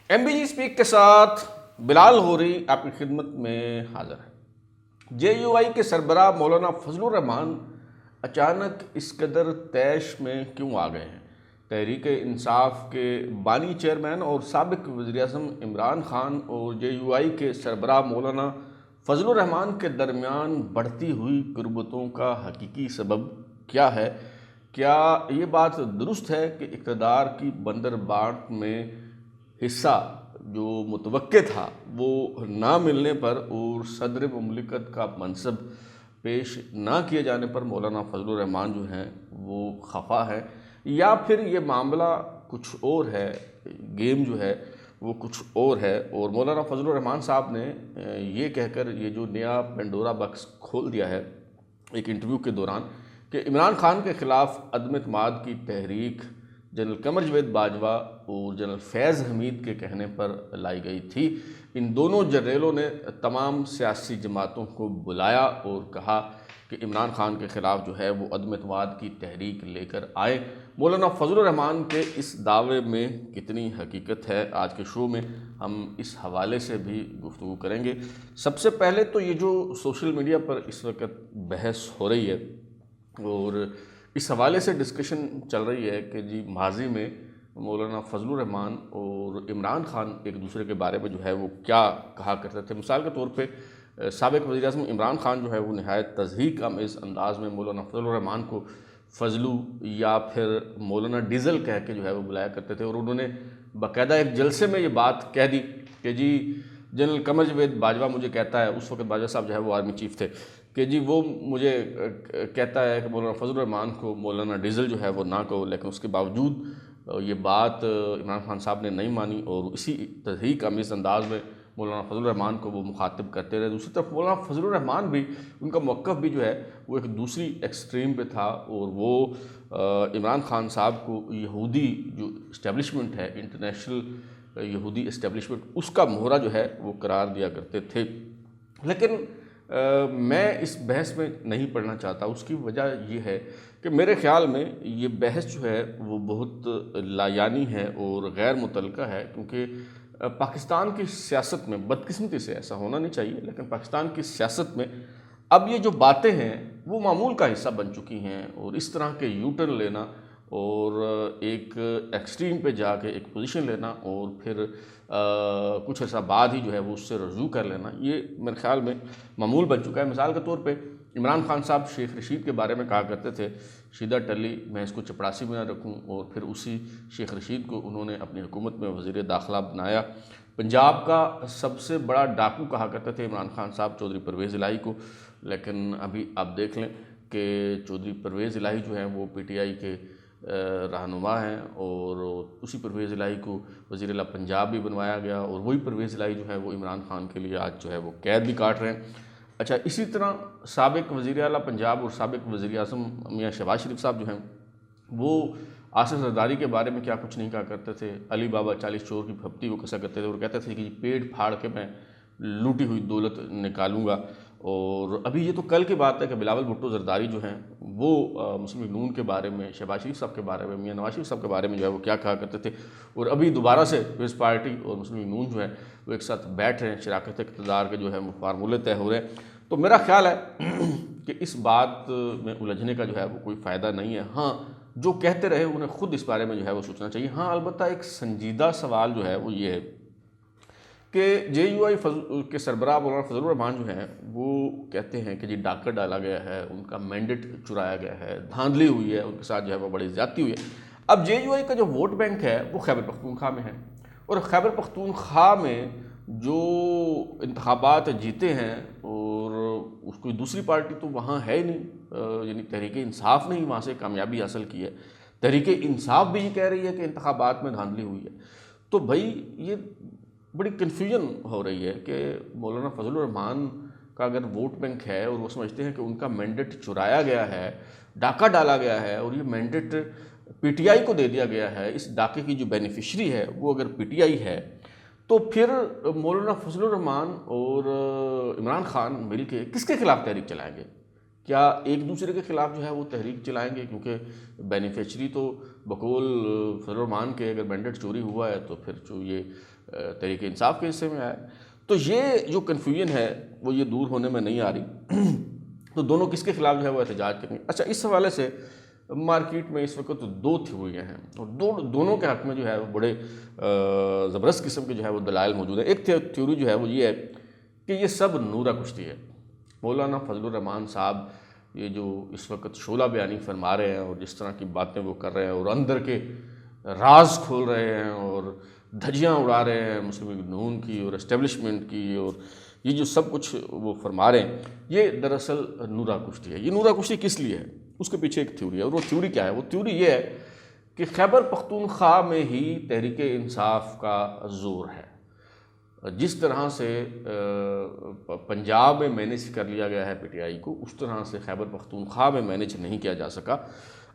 M B G speak کے ساتھ بلال غوری آپ کی خدمت میں حاضر ہے۔ جے یو آئی کے سربراہ مولانا فضل الرحمان اچانک اس قدر طیش میں کیوں آ گئے ہیں؟ تحریک انصاف کے بانی چیئرمین اور سابق وزیر اعظم عمران خان اور جے یو آئی کے سربراہ مولانا فضل الرحمان کے درمیان بڑھتی ہوئی قربتوں کا حقیقی سبب کیا ہے؟ کیا یہ بات درست ہے کہ اقتدار کی بندر بانٹ میں حصہ جو متوقع تھا وہ نہ ملنے پر اور صدر مملکت کا منصب پیش نہ کیے جانے پر مولانا فضل الرحمان جو ہیں وہ خفا ہے، یا پھر یہ معاملہ کچھ اور ہے، گیم جو ہے وہ کچھ اور ہے؟ اور مولانا فضل الرحمان صاحب نے یہ کہہ کر یہ جو نیا پینڈورا باکس کھول دیا ہے ایک انٹرویو کے دوران کہ عمران خان کے خلاف عدم اعتماد کی تحریک جنرل قمر جاوید باجوہ اور جنرل فیض حمید کے کہنے پر لائی گئی تھی۔ ان دونوں جنرلوں نے تمام سیاسی جماعتوں کو بلایا اور کہا کہ عمران خان کے خلاف جو ہے وہ عدم اعتماد کی تحریک لے کر آئے۔ مولانا فضل الرحمان کے اس دعوے میں کتنی حقیقت ہے، آج کے شو میں ہم اس حوالے سے بھی گفتگو کریں گے۔ سب سے پہلے تو یہ جو سوشل میڈیا پر اس وقت بحث ہو رہی ہے اور اس حوالے سے ڈسکشن چل رہی ہے کہ جی ماضی میں مولانا فضل الرحمان اور عمران خان ایک دوسرے کے بارے میں جو ہے وہ کیا کہا کرتے تھے۔ مثال کے طور پہ سابق وزیر اعظم عمران خان جو ہے وہ نہایت تضحیک آمیز انداز میں مولانا فضل الرحمان کو فضلو یا پھر مولانا ڈیزل کہہ کے جو ہے وہ بلایا کرتے تھے، اور انہوں نے باقاعدہ ایک جلسے میں یہ بات کہہ دی کہ جی جنرل قمر جاوید باجوہ مجھے کہتا ہے، اس وقت باجوہ صاحب جو ہے وہ آرمی چیف تھے، کہ جی وہ مجھے کہتا ہے کہ مولانا فضل الرحمان کو مولانا ڈیزل جو ہے وہ نہ کہو، لیکن اس کے باوجود یہ بات عمران خان صاحب نے نہیں مانی اور اسی تضحیک آمیز انداز میں مولانا فضل الرحمان کو وہ مخاطب کرتے رہے۔ دوسری طرف مولانا فضل الرحمان بھی، ان کا موقف بھی جو ہے وہ ایک دوسری ایکسٹریم پہ تھا، اور وہ عمران خان صاحب کو یہودی جو اسٹیبلشمنٹ ہے، انٹرنیشنل یہودی اسٹیبلشمنٹ، اس کا مہرہ جو ہے وہ قرار دیا کرتے تھے۔ لیکن میں اس بحث میں نہیں پڑھنا چاہتا، اس کی وجہ یہ ہے کہ میرے خیال میں یہ بحث جو ہے وہ بہت لایعنی ہے اور غیر متعلقہ ہے، کیونکہ پاکستان کی سیاست میں بدقسمتی سے ایسا ہونا نہیں چاہیے، لیکن پاکستان کی سیاست میں اب یہ جو باتیں ہیں وہ معمول کا حصہ بن چکی ہیں، اور اس طرح کے یو ٹرن لینا اور ایک ایکسٹریم پہ جا کے ایک پوزیشن لینا اور پھر کچھ عرصہ بعد ہی جو ہے وہ اس سے رجوع کر لینا، یہ میرے خیال میں معمول بن چکا ہے۔ مثال کے طور پہ عمران خان صاحب شیخ رشید کے بارے میں کہا کرتے تھے شیدہ ٹلی میں اس کو چپڑاسی میں نہ رکھوں، اور پھر اسی شیخ رشید کو انہوں نے اپنی حکومت میں وزیر داخلہ بنایا۔ پنجاب کا سب سے بڑا ڈاکو کہا کرتے تھے عمران خان صاحب چودھری پرویز الہی کو، لیکن ابھی آپ دیکھ لیں کہ چودھری پرویز الہی جو ہیں وہ پی ٹی آئی کے رہنما ہیں، اور اسی پرویز الہی کو وزیر اعلیٰ پنجاب بھی بنوایا گیا، اور وہی پرویز الہی جو ہے وہ عمران خان کے لیے آج جو ہے وہ قید بھی کاٹ رہے ہیں۔ اچھا، اسی طرح سابق وزیر اعلیٰ پنجاب اور سابق وزیر اعظم میاں شہباز شریف صاحب جو ہیں وہ آصف زرداری کے بارے میں کیا کچھ نہیں کہا کرتے تھے۔ علی بابا 40 چور کی پھپتی وہ کسا کرتے تھے اور کہتے تھے کہ پیٹ پھاڑ کے میں لوٹی ہوئی دولت نکالوں گا۔ اور ابھی یہ تو کل کی بات ہے کہ بلاول بھٹو زرداری جو ہیں وہ مسلم لیگ نون کے بارے میں، شہباز شریف صاحب کے بارے میں، میاں نواز شریف صاحب کے بارے میں جو ہے وہ کیا کہا کرتے تھے، اور ابھی دوبارہ سے پیپلز پارٹی اور مسلم لیگ نون جو ہے وہ ایک ساتھ بیٹھ رہے ہیں، شراکت اقتدار کے جو ہے وہ فارمولے طے ہو رہے ہیں۔ تو میرا خیال ہے کہ اس بات میں الجھنے کا جو ہے وہ کوئی فائدہ نہیں ہے۔ ہاں، جو کہتے رہے انہیں خود اس بارے میں جو ہے وہ سوچنا چاہیے۔ ہاں، البتہ ایک سنجیدہ سوال جو ہے وہ یہ ہے کہ جے یو آئی کے سربراہ مولانا فضل الرحمان جو ہیں وہ کہتے ہیں کہ جی ڈاکہ ڈالا گیا ہے، ان کا مینڈیٹ چرایا گیا ہے، دھاندلی ہوئی ہے، ان کے ساتھ جو ہے وہ بڑی زیادتی ہوئی ہے۔ اب جے یو آئی کا جو ووٹ بینک ہے وہ خیبر پختونخوا میں ہے، اور خیبر پختونخوا میں جو انتخابات جیتے ہیں، اور اس کوئی دوسری پارٹی تو وہاں ہے ہی نہیں، یعنی تحریک انصاف نے ہی وہاں سے کامیابی حاصل کی ہے۔ تحریک انصاف بھی یہ کہہ رہی ہے کہ انتخابات میں دھاندلی ہوئی ہے۔ تو بھائی یہ بڑی کنفیوژن ہو رہی ہے کہ مولانا فضل الرحمان کا اگر ووٹ بینک ہے اور وہ سمجھتے ہیں کہ ان کا مینڈیٹ چرایا گیا ہے، ڈاکہ ڈالا گیا ہے، اور یہ مینڈیٹ پی ٹی آئی کو دے دیا گیا ہے، اس ڈاکے کی جو بینیفیشری ہے وہ اگر پی ٹی آئی ہے، تو پھر مولانا فضل الرحمان اور عمران خان مل کے کس کے خلاف تحریک چلائیں گے؟ کیا ایک دوسرے کے خلاف جو ہے وہ تحریک چلائیں گے؟ کیونکہ بینیفیشری تو بقول فضل الرحمان کے اگر مینڈیٹ چوری ہوا ہے تو پھر جو یہ تحریک انصاف کے حصے میں آیا۔ تو یہ جو کنفیوژن ہے وہ یہ دور ہونے میں نہیں آ رہی۔ تو دونوں کس کے خلاف جو ہے وہ احتجاج کریں گے؟ اچھا، اس حوالے سے مارکیٹ میں اس وقت دو تھیوریاں ہیں اور دونوں کے حق میں جو ہے وہ بڑے زبردست قسم کے جو ہے وہ دلائل موجود ہیں۔ ایک تھیوری جو ہے وہ یہ ہے کہ یہ سب نورہ کشتی ہے۔ مولانا فضل الرحمان صاحب یہ جو اس وقت شعلہ بیانی فرما رہے ہیں اور جس طرح کی باتیں وہ کر رہے ہیں اور اندر کے راز کھول رہے ہیں اور دھجیاں اڑا رہے ہیں مسلم لیگ نون کی اور اسٹیبلشمنٹ کی، اور یہ جو سب کچھ وہ فرما رہے ہیں یہ دراصل نورہ کشتی ہے۔ یہ نورہ کشتی کس لیے ہے؟ اس کے پیچھے ایک تھیوری ہے، اور وہ تھیوری کیا ہے؟ وہ تھیوری یہ ہے کہ خیبر پختونخوا میں ہی تحریک انصاف کا زور ہے۔ جس طرح سے پنجاب میں مینیج کر لیا گیا ہے پی ٹی آئی کو، اس طرح سے خیبر پختونخوا میں مینیج نہیں کیا جا سکا۔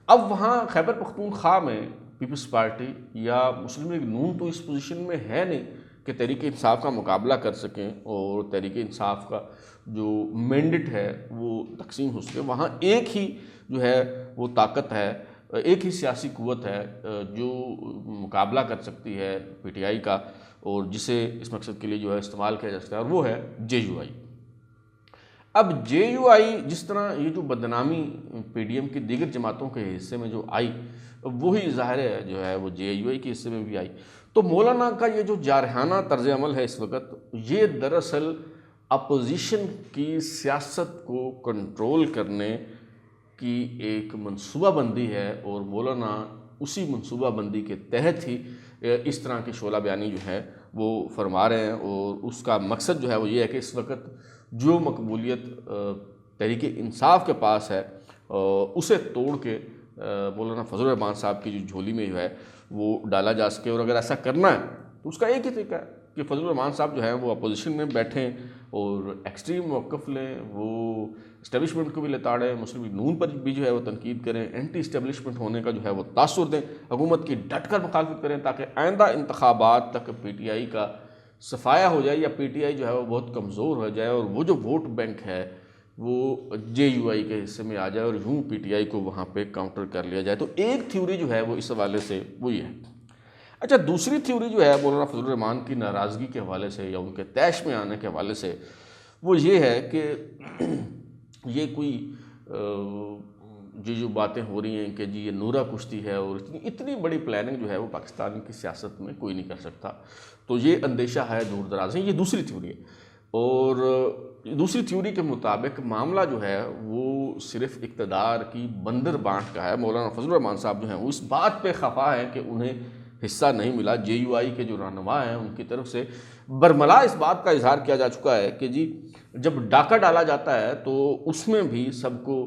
اب وہاں خیبر پختونخوا میں پیپلز پارٹی یا مسلم لیگ نون تو اس پوزیشن میں ہے نہیں کہ تحریک انصاف کا مقابلہ کر سکیں اور تحریک انصاف کا جو مینڈیٹ ہے وہ تقسیم ہو سکے۔ وہاں ایک ہی جو ہے وہ طاقت ہے، ایک ہی سیاسی قوت ہے جو مقابلہ کر سکتی ہے پی ٹی آئی کا، اور جسے اس مقصد کے لیے جو ہے استعمال کیا جا سکتا ہے، اور وہ ہے جے یو آئی۔ اب جے یو آئی جس طرح یہ جو بدنامی پی ڈی ایم کی دیگر جماعتوں کے حصے میں جو آئی، وہی ظاہر ہے جو ہے وہ جے یو آئی کے حصے میں بھی آئی۔ تو مولانا کا یہ جو جارحانہ طرز عمل ہے اس وقت، یہ دراصل اپوزیشن کی سیاست کو کنٹرول کرنے کی ایک منصوبہ بندی ہے، اور مولانا اسی منصوبہ بندی کے تحت ہی اس طرح کی شعلہ بیانی جو ہے وہ فرما رہے ہیں، اور اس کا مقصد جو ہے وہ یہ ہے کہ اس وقت جو مقبولیت تحریک انصاف کے پاس ہے اسے توڑ کے مولانا فضل الرحمان صاحب کی جو جھولی میں جو ہے وہ ڈالا جا سکے۔ اور اگر ایسا کرنا ہے تو اس کا ایک ہی طریقہ ہے کہ فضل الرحمان صاحب جو ہیں وہ اپوزیشن میں بیٹھیں اور ایکسٹریم موقف لیں، وہ اسٹیبلشمنٹ کو بھی لتاڑیں، مسلم لیگ نون پر بھی جو ہے وہ تنقید کریں، اینٹی اسٹیبلشمنٹ ہونے کا جو ہے وہ تاثر دیں، حکومت کی ڈٹ کر مخالفت کریں، تاکہ آئندہ انتخابات تک پی ٹی آئی کا صفایا ہو جائے، یا پی ٹی آئی جو ہے وہ بہت کمزور ہو جائے اور وہ جو ووٹ بینک ہے وہ جے یو آئی کے حصے میں آ جائے اور یوں پی ٹی آئی کو وہاں پہ کاؤنٹر کر لیا جائے۔ تو ایک تھیوری جو ہے وہ اس حوالے سے وہ یہ ہے۔ اچھا، دوسری تھیوری جو ہے مولانا فضل الرحمان کی ناراضگی کے حوالے سے یا ان کے طیش میں آنے کے حوالے سے، وہ یہ ہے کہ یہ کوئی جو باتیں ہو رہی ہیں کہ جی یہ نورہ کشتی ہے اور اتنی بڑی پلاننگ جو ہے وہ پاکستان کی سیاست میں کوئی نہیں کر سکتا، تو یہ اندیشہ ہے دور دراز ہے۔ یہ دوسری تھیوری ہے، اور دوسری تھیوری کے مطابق معاملہ جو ہے وہ صرف اقتدار کی بندر بانٹ کا ہے۔ مولانا فضل الرحمان صاحب جو ہیں وہ اس بات پہ خفا ہیں کہ انہیں حصہ نہیں ملا۔ جے یو آئی کے جو رہنما ہیں ان کی طرف سے برملا اس بات کا اظہار کیا جا چکا ہے کہ جی جب ڈاکہ ڈالا جاتا ہے تو اس میں بھی سب کو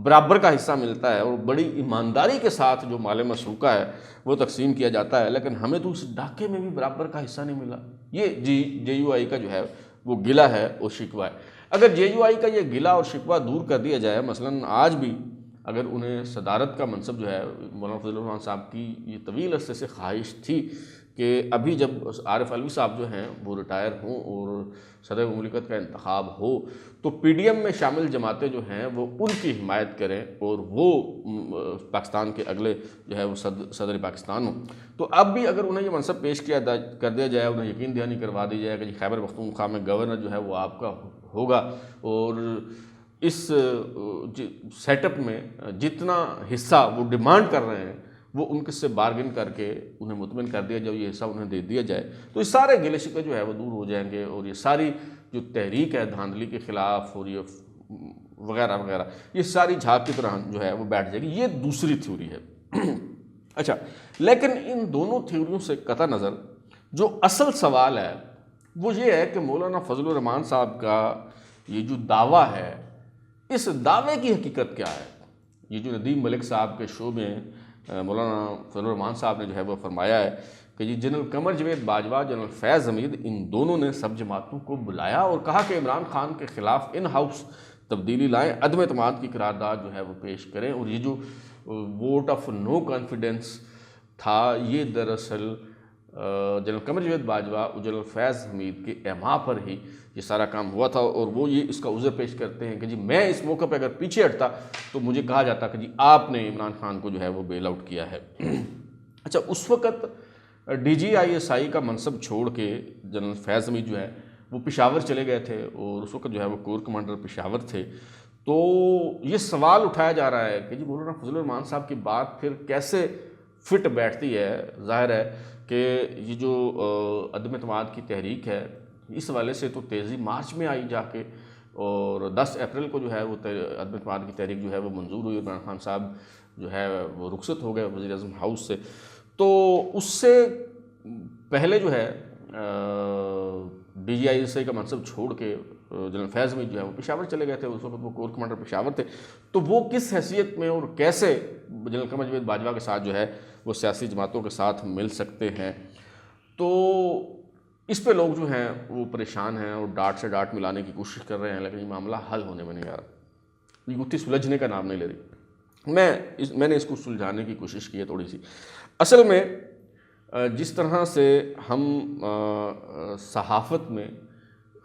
برابر کا حصہ ملتا ہے اور بڑی ایمانداری کے ساتھ جو مال مسروقہ ہے وہ تقسیم کیا جاتا ہے، لیکن ہمیں تو اس ڈاکے میں بھی برابر کا حصہ نہیں ملا۔ یہ جے یو آئی کا جو ہے وہ گلہ ہے اور شکوہ ہے۔ اگر جے یو آئی کا یہ گلہ اور شکوہ دور کر دیا جائے، مثلاً آج بھی اگر انہیں صدارت کا منصب جو ہے، مولانا فضل الرحمان صاحب کی یہ طویل عرصے سے خواہش تھی کہ ابھی جب عارف علوی صاحب جو ہیں وہ ریٹائر ہوں اور صدر مملکت کا انتخاب ہو تو پی ڈی ایم میں شامل جماعتیں جو ہیں وہ ان کی حمایت کریں اور وہ پاکستان کے اگلے جو ہے وہ صدر پاکستان ہوں۔ تو اب بھی اگر انہیں یہ منصب پیش کر دیا جائے، انہیں یقین دہانی کروا دی جائے کہ جی خیبر پختونخوا میں گورنر جو ہے وہ آپ کا ہوگا، اور اس سیٹ اپ میں جتنا حصہ وہ ڈیمانڈ کر رہے ہیں وہ ان کے سے بارگن کر کے انہیں مطمئن کر دیا جائے، یہ حصہ انہیں دے دیا جائے، تو یہ سارے گلے شکوے جو ہے وہ دور ہو جائیں گے، اور یہ ساری جو تحریک ہے دھاندلی کے خلاف اور یہ وغیرہ وغیرہ یہ ساری جھاگ کی طرح جو ہے وہ بیٹھ جائے گی۔ یہ دوسری تھیوری ہے۔ اچھا، لیکن ان دونوں تھیوریوں سے قطع نظر جو اصل سوال ہے وہ یہ ہے کہ مولانا فضل الرحمان صاحب کا یہ جو دعویٰ ہے، اس دعوے کی حقیقت کیا ہے؟ یہ جو ندیم ملک صاحب کے شو میں مولانا فضل الرحمان صاحب نے جو ہے وہ فرمایا ہے کہ جی جنرل قمر جاوید باجوہ، جنرل فیض حمید، ان دونوں نے سب جماعتوں کو بلایا اور کہا کہ عمران خان کے خلاف ان ہاؤس تبدیلی لائیں، عدم اعتماد کی قرارداد جو ہے وہ پیش کریں، اور یہ جو ووٹ آف نو کانفیڈنس تھا یہ دراصل جنرل قمر جاوید باجوہ اور جنرل فیض حمید کے اعماء پر ہی یہ سارا کام ہوا تھا، اور وہ یہ اس کا عذر پیش کرتے ہیں کہ جی میں اس موقع پہ اگر پیچھے ہٹتا تو مجھے کہا جاتا کہ جی آپ نے عمران خان کو جو ہے وہ بیل آؤٹ کیا ہے۔ اچھا، اس وقت DGISI کا منصب چھوڑ کے جنرل فیض حمید جو ہے وہ پشاور چلے گئے تھے، اور اس وقت جو ہے وہ کور کمانڈر پشاور تھے۔ تو یہ سوال اٹھایا جا رہا ہے کہ جی مولانا فضل الرحمان صاحب کی بات پھر کیسے فٹ بیٹھتی ہے؟ ظاہر ہے کہ یہ جو عدم اعتماد کی تحریک ہے، اس حوالے سے تو تیزی مارچ میں آئی جا کے، اور 10 اپریل کو جو ہے وہ عدم اعتماد کی تحریک جو ہے وہ منظور ہوئی، عمران خان صاحب جو ہے وہ رخصت ہو گئے وزیر اعظم ہاؤس سے۔ تو اس سے پہلے جو ہے DGISI کا منصب چھوڑ کے جنرل فیض حمید جو ہے وہ پشاور چلے گئے تھے، اس وقت وہ کور کمانڈر پشاور تھے۔ تو وہ کس حیثیت میں اور کیسے جنرل قمر جاوید باجوہ کے ساتھ جو ہے وہ سیاسی جماعتوں کے ساتھ مل سکتے ہیں؟ تو اس پہ لوگ جو ہیں وہ پریشان ہیں اور ڈاٹ سے ڈاٹ ملانے کی کوشش کر رہے ہیں، لیکن یہ معاملہ حل ہونے میں نہیں آ رہا، یہ گتھی سلجھنے کا نام نہیں لے رہی۔ میں نے اس کو سلجھانے کی کوشش کی ہے تھوڑی سی۔ اصل میں جس طرح سے ہم صحافت میں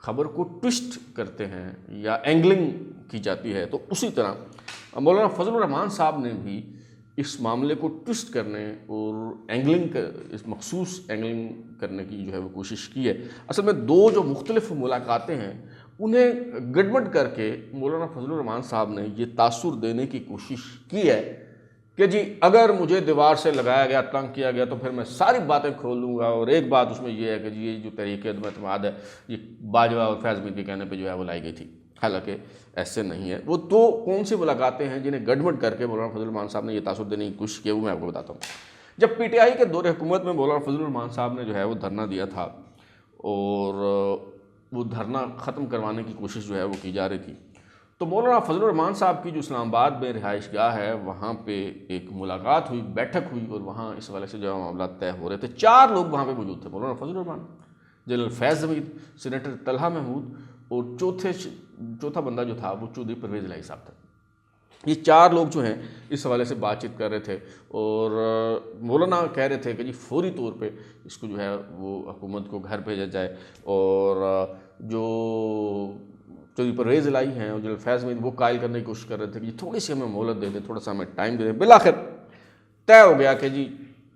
خبر کو ٹوسٹ کرتے ہیں یا اینگلنگ کی جاتی ہے، تو اسی طرح مولانا فضل الرحمان صاحب نے بھی اس معاملے کو ٹوسٹ کرنے اور اس مخصوص اینگلنگ کرنے کی جو ہے وہ کوشش کی ہے۔ اصل میں دو جو مختلف ملاقاتیں ہیں انہیں گڑبڑ کر کے مولانا فضل الرحمان صاحب نے یہ تاثر دینے کی کوشش کی ہے کہ جی اگر مجھے دیوار سے لگایا گیا، تنگ کیا گیا، تو پھر میں ساری باتیں کھول دوں گا، اور ایک بات اس میں یہ ہے کہ جی یہ جو تحریک عدم اعتماد ہے یہ باجوہ اور فیض حمید کے کہنے پہ جو ہے وہ لائی گئی تھی، حالانکہ ایسے نہیں ہے۔ وہ دو کون سی ملاقاتیں ہیں جنہیں گڑبڑ کر کے مولانا فضل الرحمان صاحب نے یہ تاثر دینے کی کوشش کی ہے، وہ میں آپ کو بتاتا ہوں۔ جب PTI کے دور حکومت میں مولانا فضل الرحمان صاحب نے جو ہے وہ دھرنا دیا تھا، اور وہ دھرنا ختم کروانے کی کوشش جو ہے وہ کی جا رہی تھی، تو مولانا فضل الرحمان صاحب کی جو اسلام آباد میں رہائش گاہ ہے وہاں پہ ایک ملاقات ہوئی، بیٹھک ہوئی، اور وہاں اس حوالے سے جو معاملات طے ہو رہے تھے۔ 4 لوگ وہاں پہ موجود تھے: مولانا فضل الرحمان، جنرل فیض حمید، سینیٹر طلحہ محمود، اور چوتھا بندہ جو تھا وہ چودھری پرویز الہی صاحب تھا۔ یہ 4 لوگ جو ہیں اس حوالے سے بات چیت کر رہے تھے، اور مولانا کہہ رہے تھے کہ جی فوری طور پہ اس کو جو ہے وہ حکومت کو گھر بھیجا جائے، اور جو چودھری پرویز الہی ہیں اور جنرل فیض حمید وہ قائل کرنے کی کوشش کر رہے تھے کہ جی تھوڑی سی ہمیں مہلت دے دیں، تھوڑا سا ہمیں ٹائم دے دیں۔ بالآخر طے ہو گیا کہ جی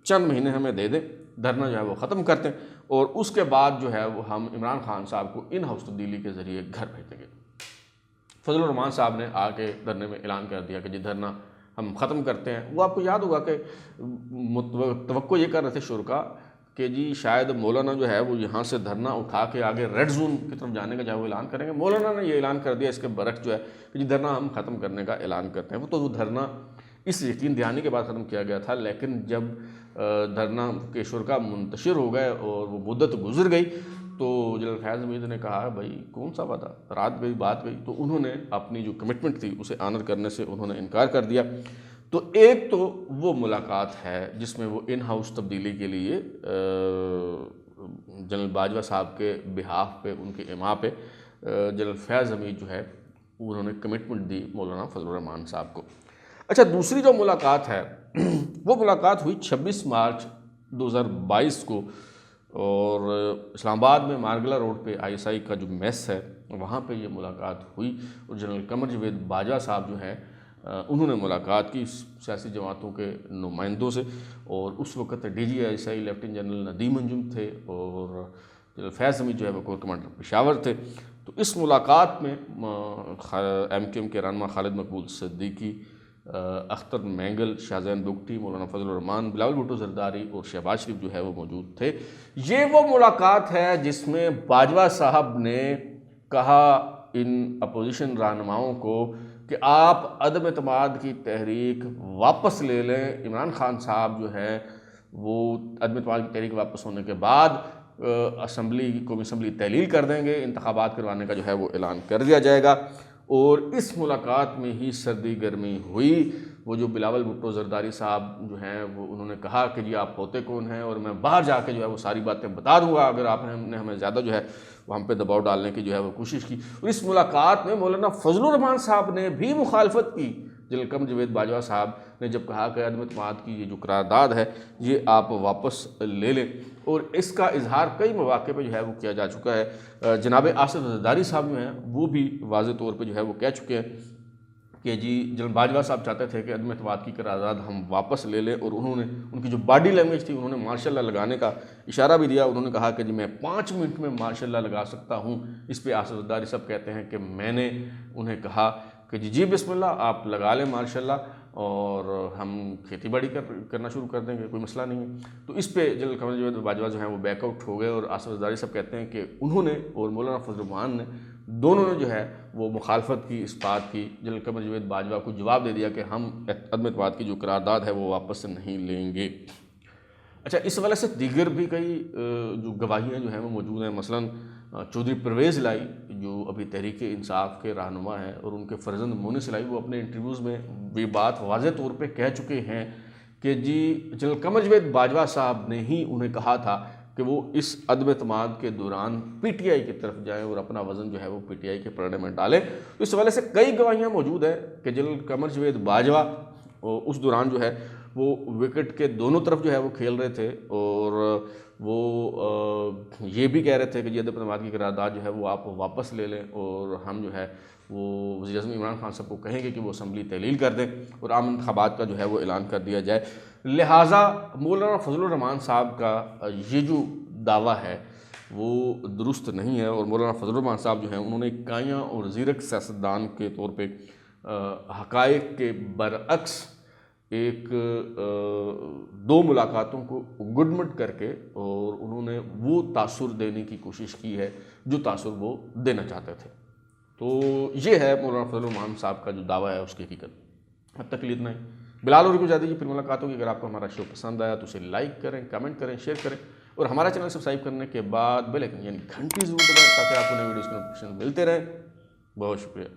چند مہینے ہمیں دے دیں، دھرنا جو ہے وہ ختم کرتے ہیں، اور اس کے بعد جو ہے وہ ہم عمران خان صاحب کو ان ہاؤس تبدیلی کے ذریعے گھر بھیجیں گے۔ فضل الرحمان صاحب نے آ کے دھرنے میں اعلان کر دیا کہ جی دھرنا ہم ختم کرتے ہیں۔ وہ آپ کو یاد ہوگا کہ توقع یہ کر رہے تھے شرکا کہ جی شاید مولانا جو ہے وہ یہاں سے دھرنا اٹھا کے آگے ریڈ زون کی طرف جانے کا جو ہے وہ اعلان کریں گے۔ مولانا نے یہ اعلان کر دیا اس کے برعکس جو ہے کہ جی دھرنا ہم ختم کرنے کا اعلان کرتے ہیں۔ وہ دھرنا اس یقین دہانی کے بعد ختم کیا گیا تھا، لیکن جب دھرنا کے شرکا منتشر ہو گئے اور وہ مدت گزر گئی تو جنرل فیض حمید نے کہا بھائی کون سا وعدہ، رات گئی بات گئی، تو انہوں نے اپنی جو کمٹمنٹ تھی اسے آنر کرنے سے انہوں نے انکار کر دیا۔ تو ایک تو وہ ملاقات ہے جس میں وہ ان ہاؤس تبدیلی کے لیے جنرل باجوہ صاحب کے بہاف پہ، ان کے اماں پہ جنرل فیض حمید جو ہے انہوں نے کمٹمنٹ دی مولانا فضل الرحمان صاحب کو۔ اچھا، دوسری جو ملاقات ہے وہ ملاقات ہوئی 26 مارچ 2022 کو، اور اسلام آباد میں مارگلہ روڈ پہ ISI کا جو میس ہے وہاں پہ یہ ملاقات ہوئی، اور جنرل قمر جاوید باجوہ صاحب جو ہیں انہوں نے ملاقات کی سیاسی جماعتوں کے نمائندوں سے، اور اس وقت DGISI لیفٹیننٹ جنرل ندیم انجم تھے، اور جنرل فیض حمید جو ہے وہ کور کمانڈر پشاور تھے۔ تو اس ملاقات میں MQM کے رہنما خالد مقبول صدیقی، اختر مینگل، شاہزین بگٹی، مولانا فضل الرحمان، بلاول بھٹو زرداری اور شہباز شریف جو ہے وہ موجود تھے۔ یہ وہ ملاقات ہے جس میں باجوہ صاحب نے کہا ان اپوزیشن رہنماؤں کو کہ آپ عدم اعتماد کی تحریک واپس لے لیں، عمران خان صاحب جو ہے وہ عدم اعتماد کی تحریک واپس ہونے کے بعد قومی اسمبلی تحلیل کر دیں گے، انتخابات کروانے کا جو ہے وہ اعلان کر دیا جائے گا۔ اور اس ملاقات میں ہی سردی گرمی ہوئی۔ وہ جو بلاول بھٹو زرداری صاحب جو ہیں وہ انہوں نے کہا کہ جی آپ ہوتے کون ہیں، اور میں باہر جا کے جو ہے وہ ساری باتیں بتا دوں گا اگر آپ نے ہمیں زیادہ جو ہے وہ ہم پہ دباؤ ڈالنے کی جو ہے وہ کوشش کی۔ اور اس ملاقات میں مولانا فضل الرحمان صاحب نے بھی مخالفت کی۔ جنرل قمر جاوید باجوہ صاحب نے جب کہا کہ عدم اعتماد کی یہ جو قرارداد ہے یہ آپ واپس لے لیں، اور اس کا اظہار کئی مواقع پہ جو ہے وہ کیا جا چکا ہے۔ جناب آصف زرداری صاحب جو ہیں وہ بھی واضح طور پہ جو ہے وہ کہہ چکے ہیں کہ جی جنرل باجوہ صاحب چاہتے تھے کہ عدم اعتماد کی قرارداد ہم واپس لے لیں، اور انہوں نے ان کی جو باڈی لینگویج تھی انہوں نے ماشاء اللہ لگانے کا اشارہ بھی دیا. انہوں نے کہا کہ جی میں 5 منٹ میں ماشاء اللہ لگا سکتا ہوں. اس پہ آصف زرداری صاحب کہتے ہیں کہ میں نے انہیں کہا کہ جی بسم اللہ آپ لگا لیں ماشاء اللہ، اور ہم کھیتی باڑی کرنا شروع کر دیں گے، کوئی مسئلہ نہیں ہے. تو اس پہ جنرل قمر جاوید باجوہ جو ہیں وہ بیک آؤٹ ہو گئے، اور آصف زرداری صاحب کہتے ہیں کہ انہوں نے اور مولانا فضل الرحمان نے دونوں نے جو ہے وہ مخالفت کی اس بات کی. جنرل قمر جاوید باجوہ کو جواب دے دیا کہ ہم عدم اعتماد کی جو قرارداد ہے وہ واپس نہیں لیں گے. اچھا، اس حوالے سے دیگر بھی کئی جو گواہیاں جو ہیں وہ موجود ہیں. مثلاً چودھری پرویز الہی جو ابھی تحریک انصاف کے رہنما ہیں، اور ان کے فرزند مونس الہی، وہ اپنے انٹرویوز میں یہ بات واضح طور پہ کہہ چکے ہیں کہ جی جنرل قمر جاوید باجوہ صاحب نے ہی انہیں کہا تھا کہ وہ اس عدم اعتماد کے دوران پی ٹی آئی کی طرف جائیں اور اپنا وزن جو ہے وہ پی ٹی آئی کے پلڑے میں ڈالیں. تو اس حوالے سے کئی گواہیاں موجود ہیں کہ جنرل قمر جاوید باجوہ اس دوران جو ہے وہ وکٹ کے دونوں طرف جو ہے وہ کھیل رہے تھے، اور وہ یہ بھی کہہ رہے تھے کہ جی عدم اعتماد کی قرارداد جو ہے وہ آپ واپس لے لیں، اور ہم جو ہے وہ وزیر اعظم عمران خان صاحب کو کہیں گے کہ وہ اسمبلی تحلیل کر دیں اور عام انتخابات کا جو ہے وہ اعلان کر دیا جائے. لہٰذا مولانا فضل الرحمان صاحب کا یہ جو دعویٰ ہے وہ درست نہیں ہے، اور مولانا فضل الرحمان صاحب جو ہیں انہوں نے کائیاں اور زیرک سیاستدان کے طور پہ حقائق کے برعکس ایک 2 ملاقاتوں کو گڈمٹ کر کے اور انہوں نے وہ تاثر دینے کی کوشش کی ہے جو تاثر وہ دینا چاہتے تھے. تو یہ ہے مولانا فضل الرحمان صاحب کا جو دعویٰ ہے اس کی حقیقت. اب تک لیے اتنا ہی. بلال لوری کو اجازت دیجیے، پھر ملاقات ہوگی. اگر آپ کو ہمارا شو پسند آیا تو اسے لائک کریں، کمنٹ کریں، شیئر کریں، اور ہمارا چینل سبسکرائب کرنے کے بعد بیل آئکن یعنی گھنٹی ضرور دبائیں تاکہ آپ کو نئی ویڈیوز کے نوٹیفیکیشن ملتے رہیں. بہت شکریہ.